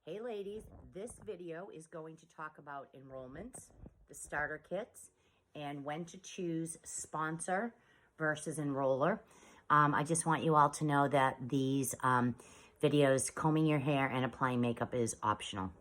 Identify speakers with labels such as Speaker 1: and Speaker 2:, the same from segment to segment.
Speaker 1: Hey ladies, this video is going to talk about enrollments, the starter kits, and when to choose sponsor versus enroller. I just want you all to know that these videos, combing your hair and applying makeup, is optional.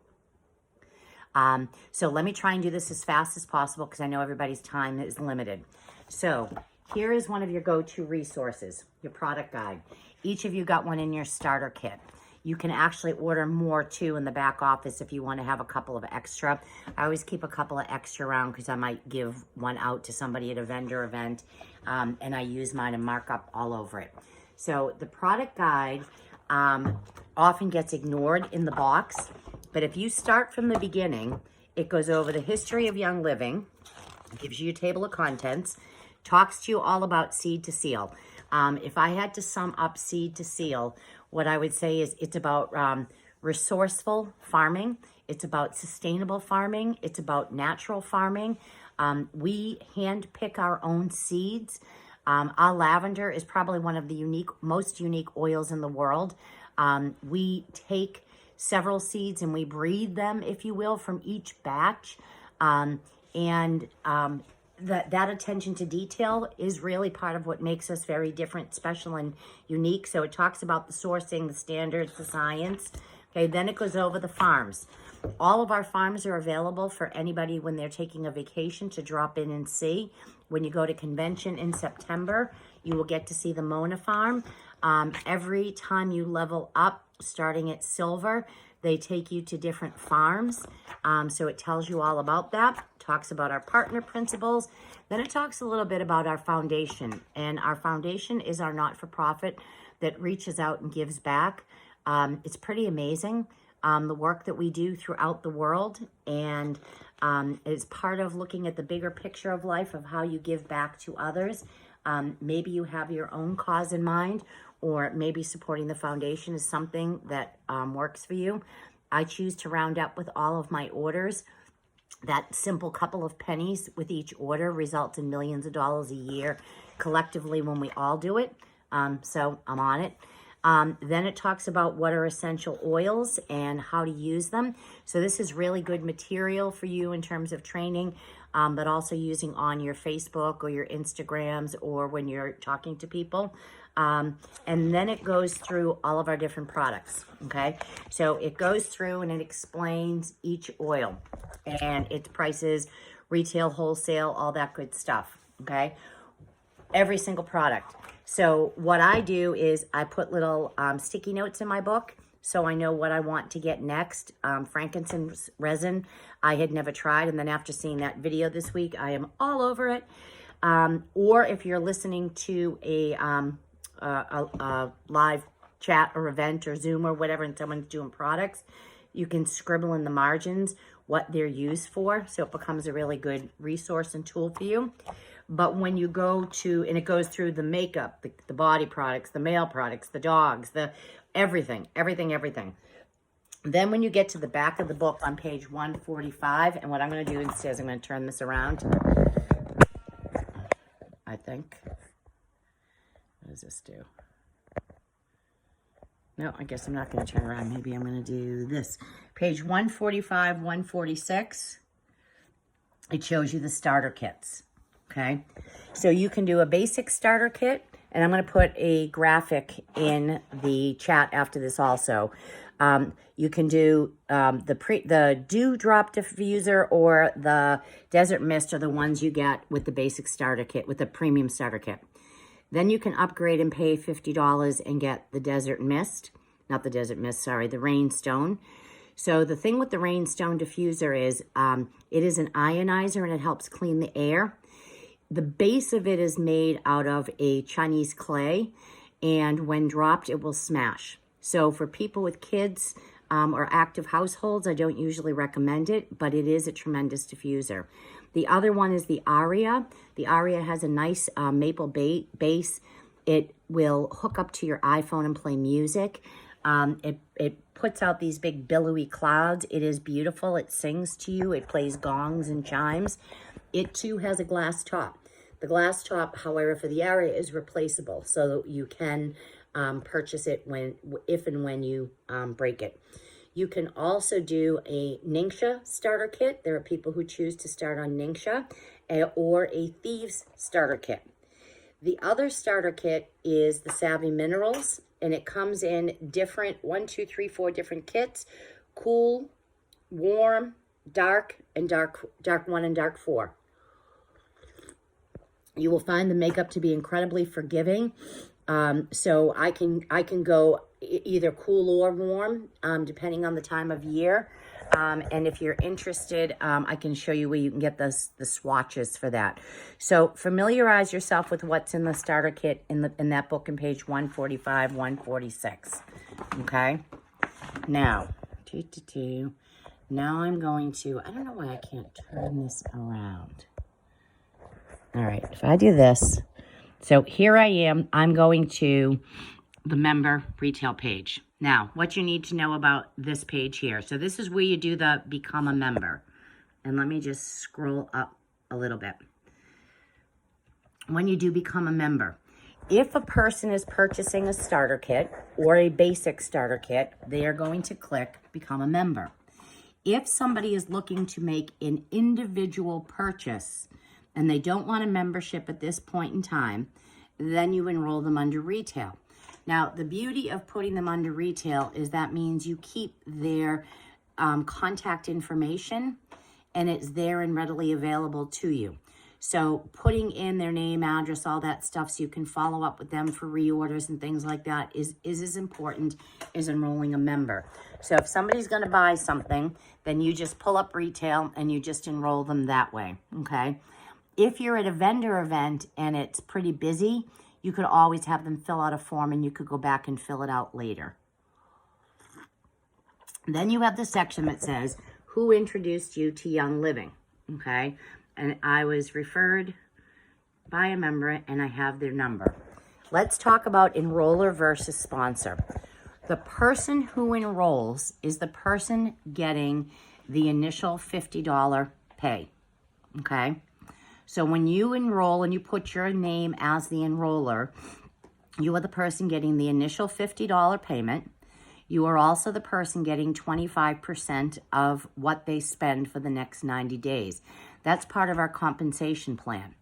Speaker 1: So let me try and do this as fast as possible because I know everybody's time is limited. So here is one of your go-to resources, your product guide. Each of you got one in your starter kit. You can actually order more too in the back office if you want to have a couple of extra. I always keep a couple of extra around because I might give one out to somebody at a vendor event, and I use mine and mark up all over it. So the product guide often gets ignored in the box, but if you start from the beginning, it goes over the history of Young Living, gives you your table of contents, talks to you all about seed to seal. If I had to sum up seed to seal, what I would say is it's about resourceful farming. It's about sustainable farming. It's about natural farming. We hand pick our own seeds. Our lavender is probably one of the most unique oils in the world. We take several seeds and we breed them, if you will, from each batch. That attention to detail is really part of what makes us very different, special, and unique. So it talks about the sourcing, the standards, the science. Okay, then it goes over the farms. All of our farms are available for anybody when they're taking a vacation to drop in and see. When you go to convention in September, you will get to see the Mona farm. Every time you level up, starting at silver, they take you to different farms. So it tells you all about that. Talks about our partner principles. Then it talks a little bit about our foundation. And our foundation is our not-for-profit that reaches out and gives back. It's pretty amazing, the work that we do throughout the world. And it's part of looking at the bigger picture of life of how you give back to others. Maybe you have your own cause in mind, or maybe supporting the foundation is something that works for you. I choose to round up with all of my orders. That simple couple of pennies with each order results in millions of dollars a year collectively when we all do it. So I'm on it. Then it talks about what are essential oils and how to use them. So this is really good material for you in terms of training, but also using on your Facebook or your Instagrams or when you're talking to people. And then it goes through all of our different products, okay? So it goes through and it explains each oil and its prices, retail, wholesale, all that good stuff, okay? Every single product. So what I do is I put little sticky notes in my book so I know what I want to get next. Frankincense resin, I had never tried, and then after seeing that video this week, I am all over it. Or if you're listening to a live chat or event or Zoom or whatever, and someone's doing products, you can scribble in the margins what they're used for, so it becomes a really good resource and tool for you. But when you go to, and it goes through the makeup, the body products, the male products, the dogs, the everything. Then when you get to the back of the book on page 145, and what I'm going to do instead is I'm going to turn this around, I think. What does this do? No, I guess I'm not going to turn around. Maybe I'm going to do this. Page 145, 146, it shows you the starter kits, okay? So you can do a basic starter kit, and I'm going to put a graphic in the chat after this also. You can do the Dewdrop diffuser or the Desert Mist are the ones you get with the basic starter kit, with the premium starter kit. Then you can upgrade and pay $50 and get the Desert Mist. Not the Desert Mist, sorry, the Rainstone. So the thing with the Rainstone diffuser is it is an ionizer and it helps clean the air. The base of it is made out of a Chinese clay, and when dropped, it will smash. So for people with kids or active households, I don't usually recommend it, but it is a tremendous diffuser. The other one is the Aria. The Aria has a nice maple base. It will hook up to your iPhone and play music. It puts out these big billowy clouds. It is beautiful. It sings to you. It plays gongs and chimes. It too has a glass top. The glass top, however, for the Aria is replaceable, so you can purchase it if and when you break it. You can also do a Ningxia starter kit. There are people who choose to start on Ningxia, or a Thieves starter kit. The other starter kit is the Savvy Minerals, and it comes in different 4 different kits: cool, warm, dark, and dark 1 and dark 4. You will find the makeup to be incredibly forgiving. So I can go either cool or warm, depending on the time of year. And if you're interested, I can show you where you can get the swatches for that. So familiarize yourself with what's in the starter kit in that book in page 145, 146. Okay. Now, now I'm going to, I don't know why I can't turn this around. All right, if I do this, so here I am, I'm going to the member retail page. Now, what you need to know about this page here. So this is where you do the become a member. And let me just scroll up a little bit. When you do become a member, if a person is purchasing a starter kit or a basic starter kit, they are going to click become a member. If somebody is looking to make an individual purchase and they don't want a membership at this point in time, then you enroll them under retail. Now, the beauty of putting them under retail is that means you keep their contact information, and it's there and readily available to you. So putting in their name, address, all that stuff so you can follow up with them for reorders and things like that is as important as enrolling a member. So if somebody's going to buy something, then you just pull up retail and you just enroll them that way, okay? If you're at a vendor event and it's pretty busy, you could always have them fill out a form and you could go back and fill it out later. Then you have the section that says, who introduced you to Young Living, okay? And I was referred by a member and I have their number. Let's talk about enroller versus sponsor. The person who enrolls is the person getting the initial $50 pay, okay? So when you enroll and you put your name as the enroller, you are the person getting the initial $50 payment. You are also the person getting 25% of what they spend for the next 90 days. That's part of our compensation plan.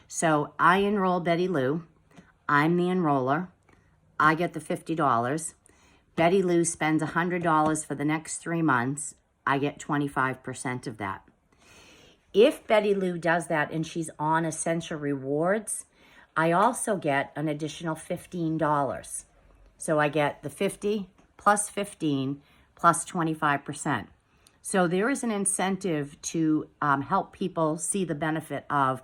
Speaker 1: So I enroll Betty Lou. I'm the enroller. I get the $50. Betty Lou spends $100 for the next 3 months. I get 25% of that. If Betty Lou does that and she's on Essential Rewards, I also get an additional $15. So I get the 50 plus 15 plus 25%. So there is an incentive to help people see the benefit of,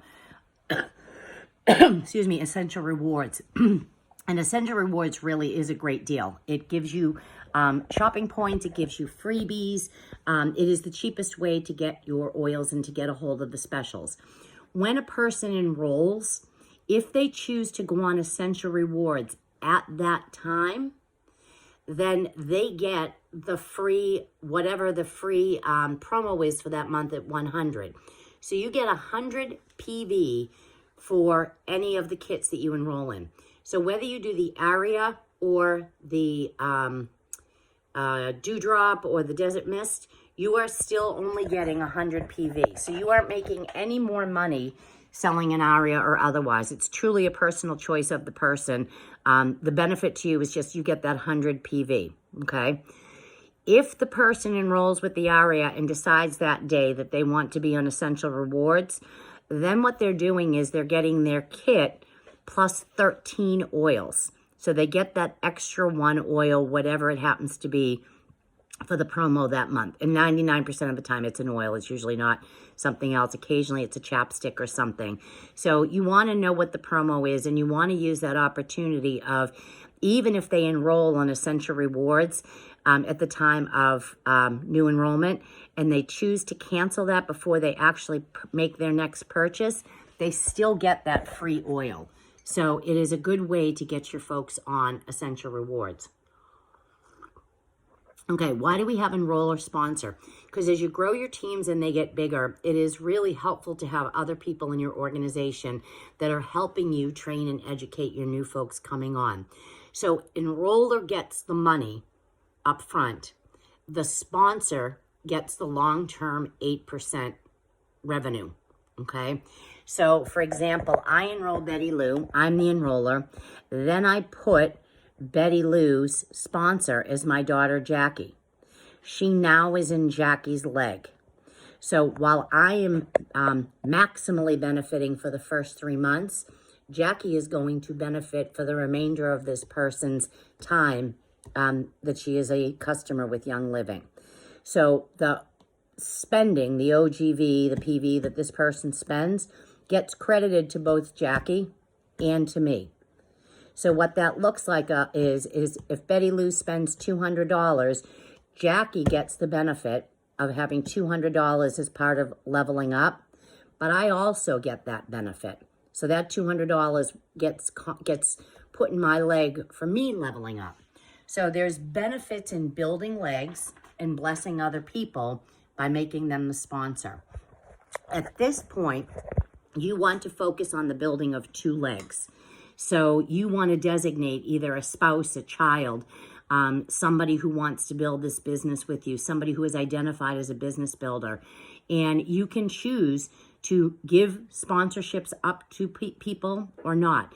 Speaker 1: excuse me, Essential Rewards. And Essential Rewards really is a great deal. It gives you shopping points. It gives you freebies. It is the cheapest way to get your oils and to get a hold of the specials. When a person enrolls, if they choose to go on Essential Rewards at that time, then they get the free, whatever the free promo is for that month at 100. So you get 100 PV for any of the kits that you enroll in. So whether you do the Aria or the Dewdrop or the Desert Mist, you are still only getting 100 PV. So you aren't making any more money selling an Aria or otherwise. It's truly a personal choice of the person. The benefit to you is just you get that 100 PV, okay? If the person enrolls with the Aria and decides that day that they want to be on Essential Rewards, then what they're doing is they're getting their kit plus 13 oils. So they get that extra 1 oil, whatever it happens to be, for the promo that month. And 99% of the time it's an oil. It's usually not something else. Occasionally it's a chapstick or something. So you want to know what the promo is, and you want to use that opportunity of, even if they enroll on Essential Rewards at the time of new enrollment, and they choose to cancel that before they actually make their next purchase, they still get that free oil. So it is a good way to get your folks on Essential Rewards. Okay, why do we have enroller sponsor? Because as you grow your teams and they get bigger, it is really helpful to have other people in your organization that are helping you train and educate your new folks coming on. So enroller gets the money up front. the sponsor gets the long-term 8% revenue, okay? So, for example, I enroll Betty Lou. I'm the enroller. Then I put Betty Lou's sponsor as my daughter, Jackie. She now is in Jackie's leg. So while I am maximally benefiting for the first 3 months, Jackie is going to benefit for the remainder of this person's time that she is a customer with Young Living. So the spending, the OGV, the PV that this person spends gets credited to both Jackie and to me. So what that looks like is if Betty Lou spends $200, Jackie gets the benefit of having $200 as part of leveling up, but I also get that benefit. So that $200 gets put in my leg for me leveling up. So there's benefits in building legs and blessing other people by making them the sponsor. At this point, you want to focus on the building of 2 legs. So you want to designate either a spouse, a child, somebody who wants to build this business with you, somebody who is identified as a business builder. And you can choose to give sponsorships up to people or not.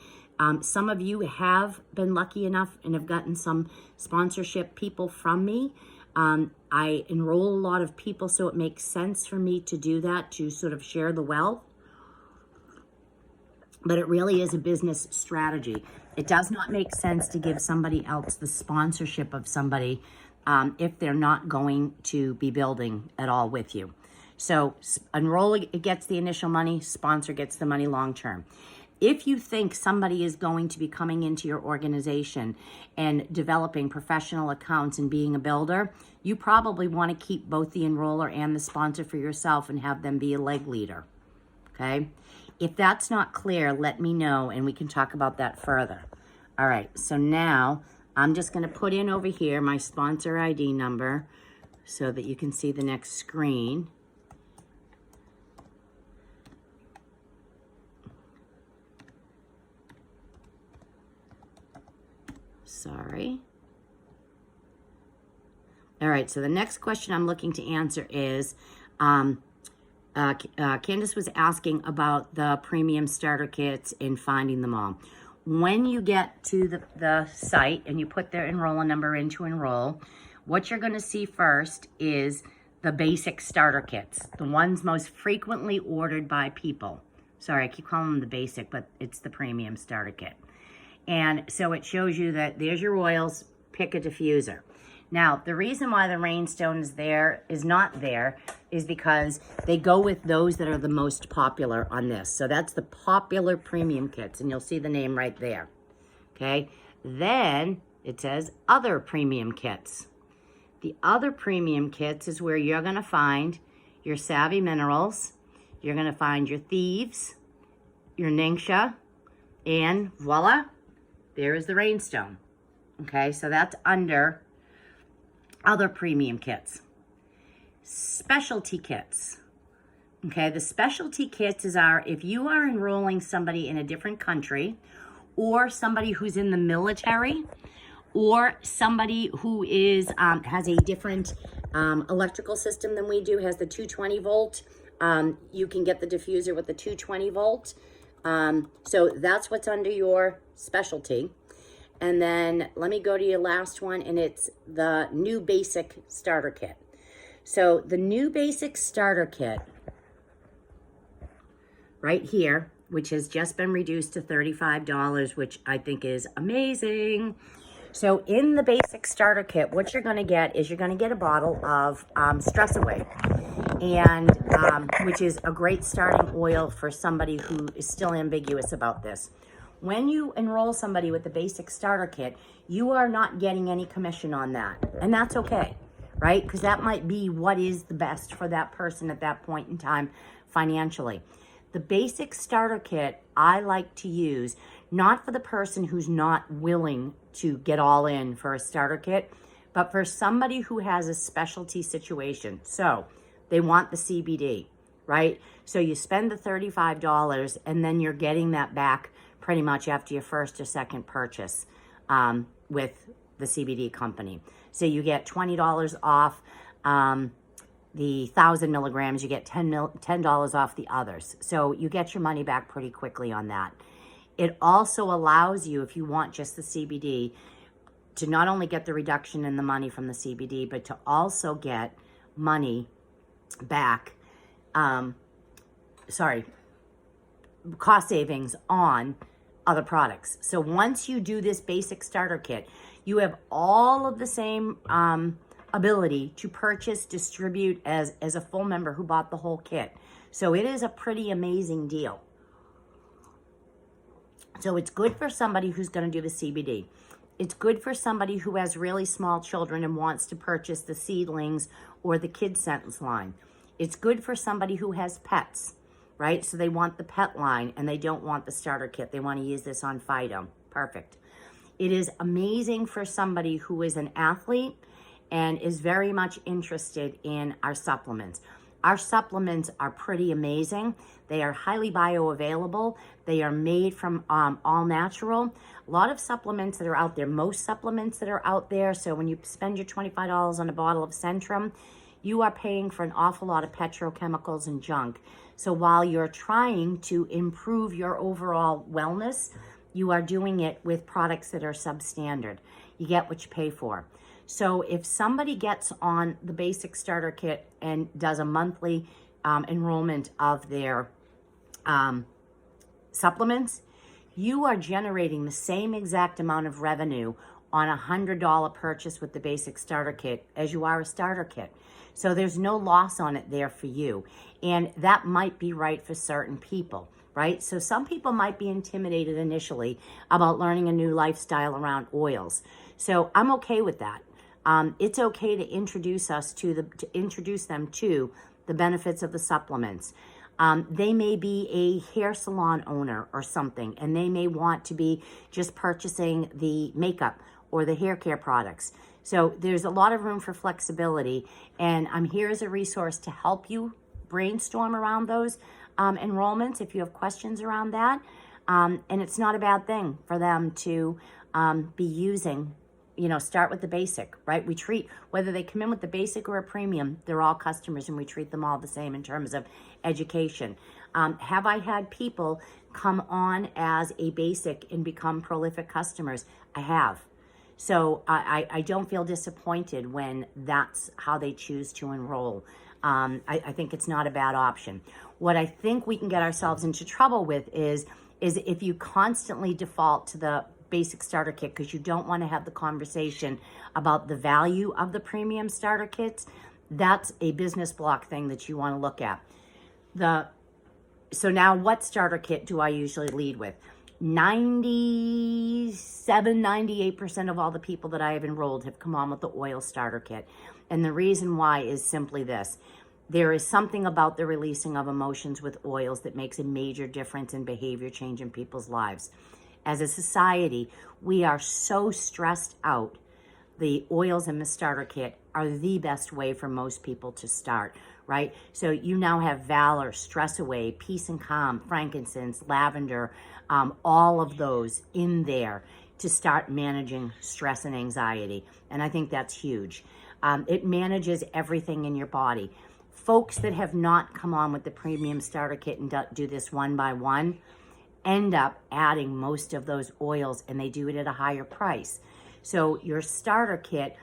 Speaker 1: Some of you have been lucky enough and have gotten some sponsorship people from me. I enroll a lot of people, so it makes sense for me to do that, to sort of share the wealth. But it really is a business strategy. It does not make sense to give somebody else the sponsorship of somebody if they're not going to be building at all with you. So enroll gets the initial money, sponsor gets the money long term. If you think somebody is going to be coming into your organization and developing professional accounts and being a builder, you probably want to keep both the enroller and the sponsor for yourself and have them be a leg leader, okay? If that's not clear, let me know and we can talk about that further. All right, so now I'm just going to put in over here my sponsor ID number so that you can see the next screen. Sorry. All right, so the next question I'm looking to answer is, Candace was asking about the premium starter kits and finding them all. When you get to the site and you put their enroller number in to enroll, what you're going to see first is the basic starter kits, the ones most frequently ordered by people. Sorry, I keep calling them the basic, but it's the premium starter kit. And so it shows you that there's your oils, pick a diffuser. Now, the reason why the Rainstone is not there is because they go with those that are the most popular on this. So that's the popular premium kits, and you'll see the name right there, okay? Then it says other premium kits. The other premium kits is where you're gonna find your Savvy Minerals, you're gonna find your Thieves, your Ningxia, and voila, there is the Rainstone, okay? So that's under other premium kits. Specialty kits. Okay, the specialty kits are if you are enrolling somebody in a different country, or somebody who's in the military, or somebody who is has a different electrical system than we do, has the 220 volt. You can get the diffuser with the 220 volt. So that's what's under your specialty. And then let me go to your last one, and it's the new basic starter kit. So the new basic starter kit right here, which has just been reduced to $35, which I think is amazing. So in the basic starter kit, what you're going to get is you're going to get a bottle of Stress Away, and which is a great starting oil for somebody who is still ambiguous about this. When you enroll somebody with the basic starter kit, you are not getting any commission on that. And that's okay, right? Because that might be what is the best for that person at that point in time financially. The basic starter kit I like to use, not for the person who's not willing to get all in for a starter kit, but for somebody who has a specialty situation. So they want the CBD, right? So you spend the $35 and then you're getting that back pretty much after your first or second purchase with the CBD company. So you get $20 off the 1,000 milligrams, you get $10 off the others. So you get your money back pretty quickly on that. It also allows you, if you want just the CBD, to not only get the reduction in the money from the CBD, but to also get money back, cost savings on other products. So once you do this basic starter kit, you have all of the same ability to purchase, distribute as a full member who bought the whole kit. So it is a pretty amazing deal. So it's good for somebody who's going to do the CBD. It's good for somebody who has really small children and wants to purchase the seedlings or the kid sentence line. It's good for somebody who has pets, right? So they want the pet line and they don't want the starter kit. They want to use this on Fido. Perfect. It is amazing for somebody who is an athlete and is very much interested in our supplements. Our supplements are pretty amazing. They are highly bioavailable. They are made from all natural. A lot of supplements that are out there, most supplements that are out there, so when you spend your $25 on a bottle of Centrum, you are paying for an awful lot of petrochemicals and junk. So while you're trying to improve your overall wellness, you are doing it with products that are substandard. You get what you pay for. So if somebody gets on the basic starter kit and does a monthly enrollment of their supplements, you are generating the same exact amount of revenue on a $100 purchase with the basic starter kit as you are a starter kit. So there's no loss on it there for you. And that might be right for certain people, right? So some people might be intimidated initially about learning a new lifestyle around oils. So I'm okay with that. It's okay to introduce them to the benefits of the supplements. They may be a hair salon owner or something, and they may want to be just purchasing the makeup or the hair care products. So there's a lot of room for flexibility, and I'm here as a resource to help you brainstorm around those enrollments if you have questions around that. And it's not a bad thing for them to be using, start with the basic, right? We treat, whether they come in with the basic or a premium, they're all customers and we treat them all the same in terms of education. Have I had people come on as a basic and become prolific customers? I have. So I don't feel disappointed when that's how they choose to enroll. I think it's not a bad option. What I think we can get ourselves into trouble with is if you constantly default to the basic starter kit because you don't want to have the conversation about the value of the premium starter kits. That's a business block thing that you want to look at. So now what starter kit do I usually lead with? 98% of all the people that I have enrolled have come on with the oil starter kit. And the reason why is simply this. There is something about the releasing of emotions with oils that makes a major difference in behavior change in people's lives. As a society, we are so stressed out. The oils in the starter kit are the best way for most people to start, right? So you now have Valor, Stress Away, Peace and Calm, frankincense, lavender, all of those in there to start managing stress and anxiety. And I think that's huge. It manages everything in your body. Folks that have not come on with the premium starter kit and do this one by one end up adding most of those oils, and they do it at a higher price. So your starter kit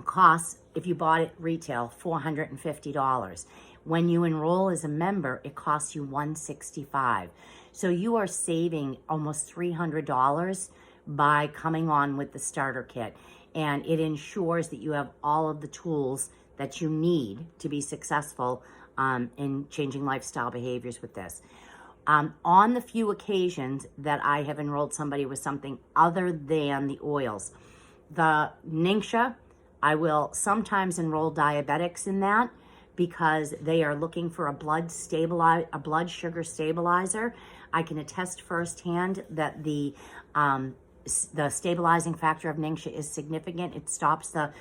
Speaker 1: costs, if you bought it retail, $450. When you enroll as a member, it costs you $165. So you are saving almost $300 by coming on with the starter kit. And it ensures that you have all of the tools that you need to be successful in changing lifestyle behaviors with this. On the few occasions that I have enrolled somebody with something other than the oils, the Ningxia, I will sometimes enroll diabetics in that because they are looking for a blood sugar stabilizer. I can attest firsthand that the stabilizing factor of Ningxia is significant. It stops the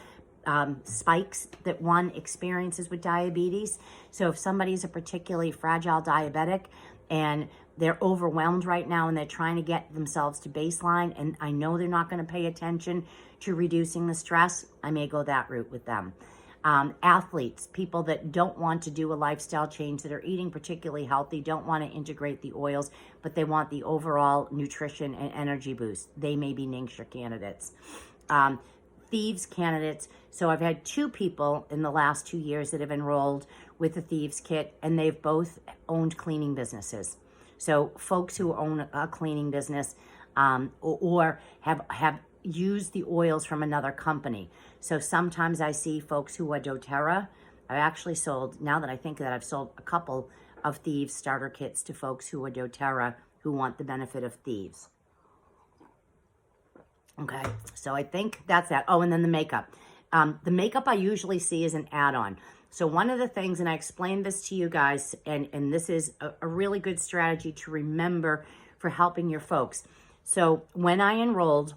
Speaker 1: spikes that one experiences with diabetes. So if somebody's a particularly fragile diabetic and they're overwhelmed right now and they're trying to get themselves to baseline, and I know they're not going to pay attention to reducing the stress, I may go that route with them. Athletes, people that don't want to do a lifestyle change, that are eating particularly healthy, don't want to integrate the oils, but they want the overall nutrition and energy boost. They may be Ningxia candidates. Thieves candidates. So I've had 2 people in the last 2 years that have enrolled with the Thieves Kit, and they've both owned cleaning businesses. So folks who own a cleaning business or have used the oils from another company. So sometimes I see folks who are doTERRA. I've actually sold, now that I think that, I've sold a couple of Thieves starter kits to folks who are doTERRA who want the benefit of Thieves. Okay, so I think that's that. Oh, and then the makeup. The makeup I usually see is an add-on. So one of the things, and I explained this to you guys, and this is a really good strategy to remember for helping your folks. So when I enrolled,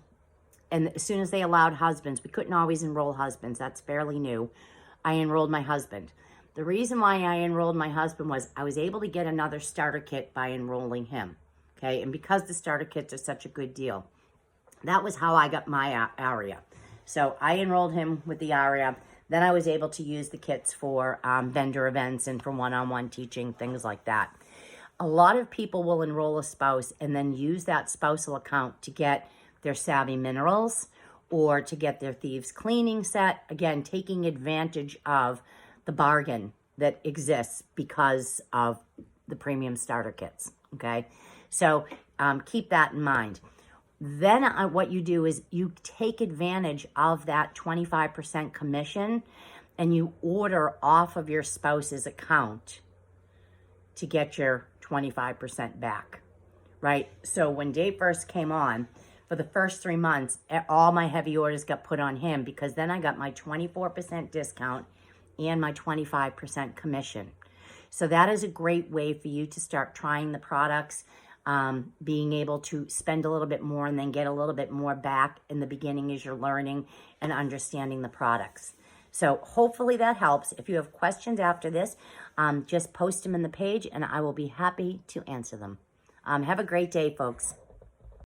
Speaker 1: and as soon as they allowed husbands, we couldn't always enroll husbands. That's fairly new. I enrolled my husband. The reason why I enrolled my husband was I was able to get another starter kit by enrolling him. Okay, and because the starter kits are such a good deal. That was how I got my ARIA. So I enrolled him with the ARIA. Then I was able to use the kits for vendor events and for one-on-one teaching, things like that. A lot of people will enroll a spouse and then use that spousal account to get their Savvy Minerals or to get their Thieves cleaning set. Again, taking advantage of the bargain that exists because of the premium starter kits, okay? So keep that in mind. Then what you do is you take advantage of that 25% commission and you order off of your spouse's account to get your 25% back, right? So when Dave first came on, for the first 3 months, all my heavy orders got put on him because then I got my 24% discount and my 25% commission. So that is a great way for you to start trying the products. Being able to spend a little bit more and then get a little bit more back in the beginning as you're learning and understanding the products. So hopefully that helps. If you have questions after this, just post them in the page and I will be happy to answer them. Have a great day, folks.